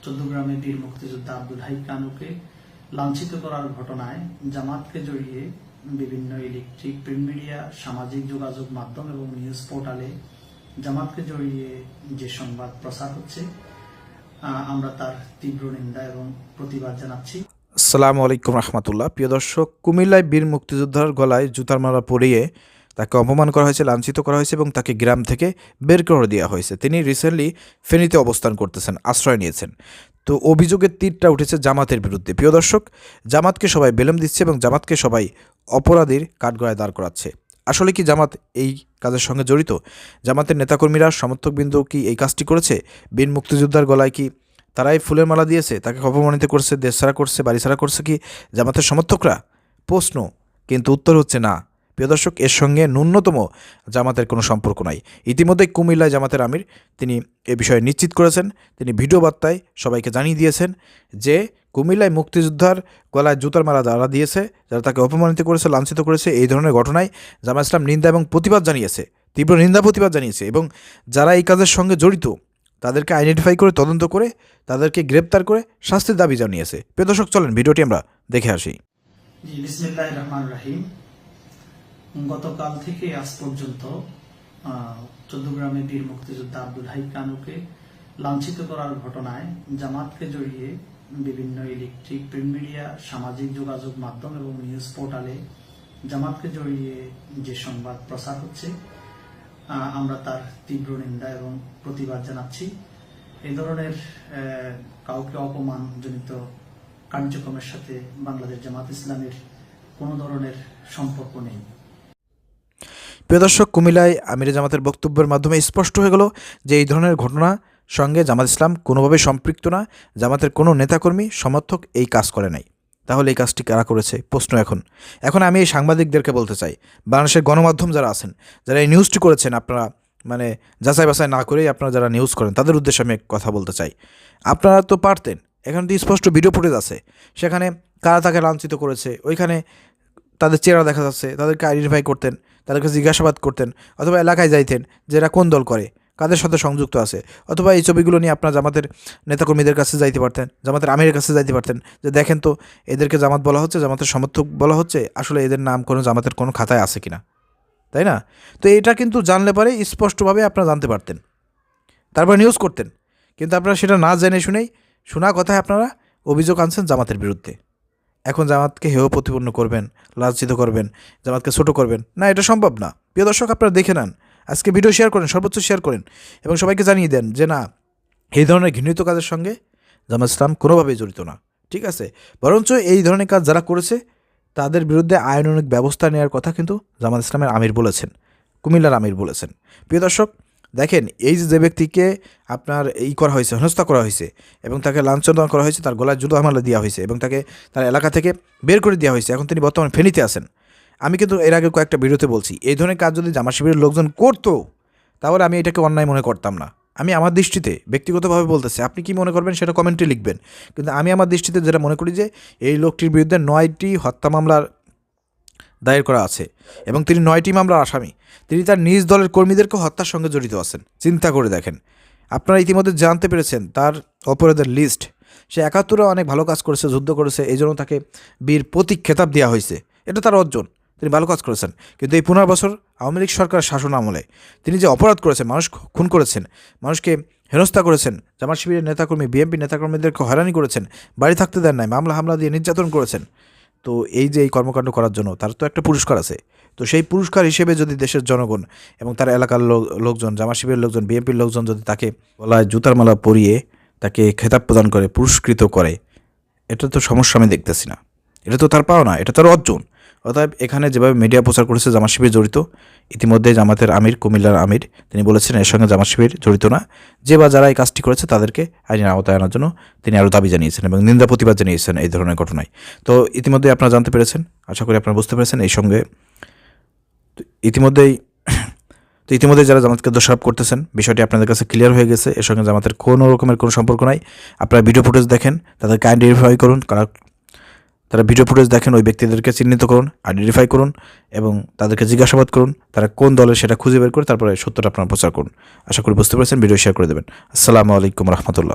চৌদ্দগ্রামে বীর মুক্তিযোদ্ধা আব্দুল হাই কানুকে লাঞ্ছিত করার ঘটনায় জামাতকে জড়িয়ে বিভিন্ন ইলেকট্রিক, প্রিন্ট মিডিয়া, সামাজিক যোগাযোগ মাধ্যম এবং নিউজ পোর্টালে জামাতকে জড়িয়ে যে সংবাদ প্রচার হচ্ছে, আমরা তার তীব্র নিন্দা এবং প্রতিবাদ জানাচ্ছি। আসসালামু আলাইকুম রহমতুল্লাহ। প্রিয় দর্শক, কুমিল্লায় বীর মুক্তিযোদ্ধার গলায় জুতার মালা পরিয়ে তাকে অপমান করা হয়েছে, লাঞ্ছিত করা হয়েছে এবং তাকে গ্রাম থেকে বের করে দেওয়া হয়েছে। তিনি রিসেন্টলি ফেনীতে অবস্থান করতেছেন, আশ্রয় নিয়েছেন। তো অভিযোগের তীরটা উঠেছে জামাতের বিরুদ্ধে। প্রিয় দর্শক, জামাতকে সবাই বেলম দিচ্ছে এবং জামাতকে সবাই অপরাধীর কাঠগড়ায় দাঁড় করাচ্ছে। আসলে কি জামাত এই কাজের সঙ্গে জড়িত? জামাতের নেতাকর্মীরা, সমর্থকবৃন্দ কি এই কাজটি করেছে? বীর মুক্তিযোদ্ধার গলায় কি তারাই ফুলের মালা দিয়েছে, তাকে অপমানিত করছে, দেশ ছাড়া করছে, বাড়ি ছাড়া করছে কি জামাতের সমর্থকরা? প্রশ্ন, কিন্তু উত্তর হচ্ছে না। প্রিয় দর্শক, এর সঙ্গে ন্যূনতম জামাতের কোনো সম্পর্ক নাই। ইতিমধ্যেই কুমিল্লায় জামাতের আমির তিনি এ বিষয়ে নিশ্চিত করেছেন। তিনি ভিডিও বার্তায় সবাইকে জানিয়ে দিয়েছেন যে কুমিল্লায় মুক্তিযোদ্ধার গলায় জুতার মালা যারা দিয়েছে, যারা তাকে অপমানিত করেছে, লাঞ্ছিত করেছে, এই ধরনের ঘটনায় জামাত ইসলাম নিন্দা এবং প্রতিবাদ জানিয়েছে, তীব্র নিন্দা প্রতিবাদ জানিয়েছে। এবং যারা এই কাজের সঙ্গে জড়িত তাদেরকে আইডেন্টিফাই করে, তদন্ত করে, তাদেরকে গ্রেপ্তার করে শাস্তির দাবি জানিয়েছে। প্রিয় দর্শক, চলেন ভিডিওটি আমরা দেখে আসি। বিসমিল্লাহির রহমানির রহিম। গতকাল থেকে আজ পর্যন্ত চৌদ্দগ্রামে বীর মুক্তিযোদ্ধা আব্দুল হাই কানুকে লাঞ্ছিত করার ঘটনায় জামাতকে জড়িয়ে বিভিন্ন ইলেকট্রিক, প্রিন্ট মিডিয়া, সামাজিক যোগাযোগ মাধ্যম এবং নিউজ পোর্টালে জামাতকে জড়িয়ে যে সংবাদ প্রচার হচ্ছে, আমরা তার তীব্র নিন্দা এবং প্রতিবাদ জানাচ্ছি। এই ধরনের কাউকে অপমানজনিত কার্যক্রমের সাথে বাংলাদেশ জামাত ইসলামের কোনো ধরনের সম্পর্ক নেই। প্রিয় দর্শক, কুমিল্লায় আমিরে জামাতের বক্তব্যের মাধ্যমে স্পষ্ট হয়ে গেল যে এই ধরনের ঘটনা সঙ্গে জামাত ইসলাম কোনোভাবে সম্পৃক্ত না। জামাতের কোনো নেতাকর্মী, সমর্থক এই কাজ করে নাই। তাহলে এই কাজটি কারা করেছে? প্রশ্ন এখন আমি এই সাংবাদিকদেরকে বলতে চাই, বাংলাদেশের গণমাধ্যম যারা আছেন, যারা এই নিউজটি করেছেন, আপনারা মানে যাচাই বাছাই না করেই আপনারা যারা নিউজ করেন, তাদের উদ্দেশ্যে আমি কথা বলতে চাই। আপনারা তো পারতেন, এখানে তো স্পষ্ট ভিডিও ফুটেজ আছে, সেখানে কারা তাকে লাঞ্ছিত করেছে, ওইখানে তাদের চেহারা দেখা যাচ্ছে, তাদেরকে আইডেন্টিফাই করতেন, তাদেরকে জিজ্ঞাসাবাদ করতেন, অথবা এলাকায় যাইতেন যে এরা কোন দল করে, কাদের সাথে সংযুক্ত আছে, অথবা এই ছবিগুলো নিয়ে আপনারা জামাতের নেতাকর্মীদের কাছে যাইতে পারতেন, জামাতের আমিরের কাছে যাইতে পারতেন যে দেখেন তো এদেরকে জামাত বলা হচ্ছে, জামাতের সমর্থক বলা হচ্ছে, আসলে এদের নাম কোনো জামাতের কোনো খাতায় আছে কিনা, তাই না? তো এটা কিন্তু জানলে পরে স্পষ্টভাবে আপনারা জানতে পারতেন, তারপর নিউজ করতেন। কিন্তু আপনারা সেটা না জেনে শুনেই, শোনা কথায় আপনারা অভিযোগ আনছেন জামাতের বিরুদ্ধে। এখন জামাতকে হেয় প্রতিপন্ন করবেন, লাঞ্ছিত করবেন, জামাতকে ছোট করবেন না, এটা সম্ভব না। প্রিয় দর্শক, আপনারা দেখে নেন, আজকে ভিডিও শেয়ার করেন, সর্বোচ্চ শেয়ার করেন এবং সবাইকে জানিয়ে দেন যে না, এই ধরনের ঘৃণিত কাজের সঙ্গে জামাত ইসলাম কোনোভাবেই জড়িত না। ঠিক আছে? বরঞ্চ এই ধরনের কাজ যারা করেছে তাদের বিরুদ্ধে আইনানুগ ব্যবস্থা নেওয়ার কথা কিন্তু জামাত ইসলামের আমির বলেছেন, কুমিল্লার আমির বলেছেন। প্রিয় দর্শক, দেখেন, এই যে ব্যক্তিকে আপনার করা হয়েছে, হেনস্থা করা হয়েছে এবং তাকে লাঞ্ছনা করা হয়েছে, তার গলায় জুতো হামলা দেওয়া হয়েছে এবং তাকে তার এলাকা থেকে বের করে দেওয়া হয়েছে। এখন তিনি বর্তমানে ফেনীতে আছেন। আমি কিন্তু এর আগে কয়েকটা ভিডিওতে বলছি, এই ধরনের কাজ যদি জামাত শিবিরের লোকজন করতো তাহলে আমি এটাকে অন্যায় মনে করতাম না। আমি আমার দৃষ্টিতে ব্যক্তিগতভাবে বলতেছি, আপনি কি মনে করবেন সেটা কমেন্টে লিখবেন, কিন্তু আমি আমার দৃষ্টিতে যেটা মনে করি যে এই লোকটির বিরুদ্ধে 9টি হত্যা মামলার দায়ের করা আছে এবং তিনি 9টি মামলার আসামি। তিনি তার নিজ দলের কর্মীদেরকে হত্যার সঙ্গে জড়িত আছেন। চিন্তা করে দেখেন, আপনারা ইতিমধ্যে জানতে পেরেছেন তার অপরাধের লিস্ট। সে 71-এ অনেক ভালো কাজ করেছে, যুদ্ধ করেছে, এই জন্য তাকে বীর প্রতীক খেতাব দেওয়া হয়েছে। এটা তার অর্জন, তিনি ভালো কাজ করেছেন। কিন্তু এই 15 বছর আওয়ামী লীগ সরকারের শাসন আমলে তিনি যে অপরাধ করেছেন, মানুষ খুন করেছেন, মানুষকে হেনস্থা করেছেন, জামাত শিবিরের নেতাকর্মী, বিএনপি নেতাকর্মীদেরকে হয়রানি করেছেন, বাড়ি থাকতে দেন নাই, মামলা হামলা দিয়ে নির্যাতন করেছেন। তো এই যে এই কর্মকাণ্ড করার জন্য তার তো একটা পুরস্কার আছে। তো সেই পুরস্কার হিসেবে যদি দেশের জনগণ এবং তার এলাকার লোকজন, জামাত শিবিরের লোকজন, বিএনপির লোকজন যদি তাকে গলায় জুতার মালা পরিয়ে তাকে খেতাব প্রদান করে, পুরস্কৃত করে, এটা তো সমস্যা আমি দেখতেছি না। এটা তো তার পাওনা, এটা তার অর্জন। অতএব এখানে যেভাবে মিডিয়া প্রচার করেছে জামাত শিবির জড়িত, ইতিমধ্যে জামাতের আমির, কুমিল্লার আমির, তিনি বলেছেন এর সঙ্গে জামাত শিবির জড়িত না। যে বা যারা এই কাজটি করেছে তাদেরকে আইনের আওতায় আনার জন্য তিনি আরও দাবি জানিয়েছেন এবং নিন্দা প্রতিবাদ জানিয়েছেন এই ধরনের ঘটনায়। তো ইতিমধ্যে আপনারা জানতে পেরেছেন, আশা করি আপনারা বুঝতে পেরেছেন। এই সঙ্গে ইতিমধ্যে যারা জামাতকে দোষারোপ করতেছেন, বিষয়টি আপনাদের কাছে ক্লিয়ার হয়ে গেছে। এর সঙ্গে জামাতের কোনো রকমের কোনো সম্পর্ক নাই। আপনারা ভিডিও ফুটেজ দেখেন, তাদেরকে আইডেন্টিফাই করুন, তারা ভিডিও ফুটেজ দেখেন, ওই ব্যক্তিদেরকে চিহ্নিত করুন, আইডেন্টিফাই করুন এবং তাদেরকে জিজ্ঞাসাবাদ করুন, তারা কোন দলের সেটা খুঁজে বের করে তারপরে সত্যটা আপনারা প্রচার করুন। আশা করি বুঝতে পেরেছেন। ভিডিও শেয়ার করে দেবেন। আসসালামু আলাইকুম রহমতুল্লাহ।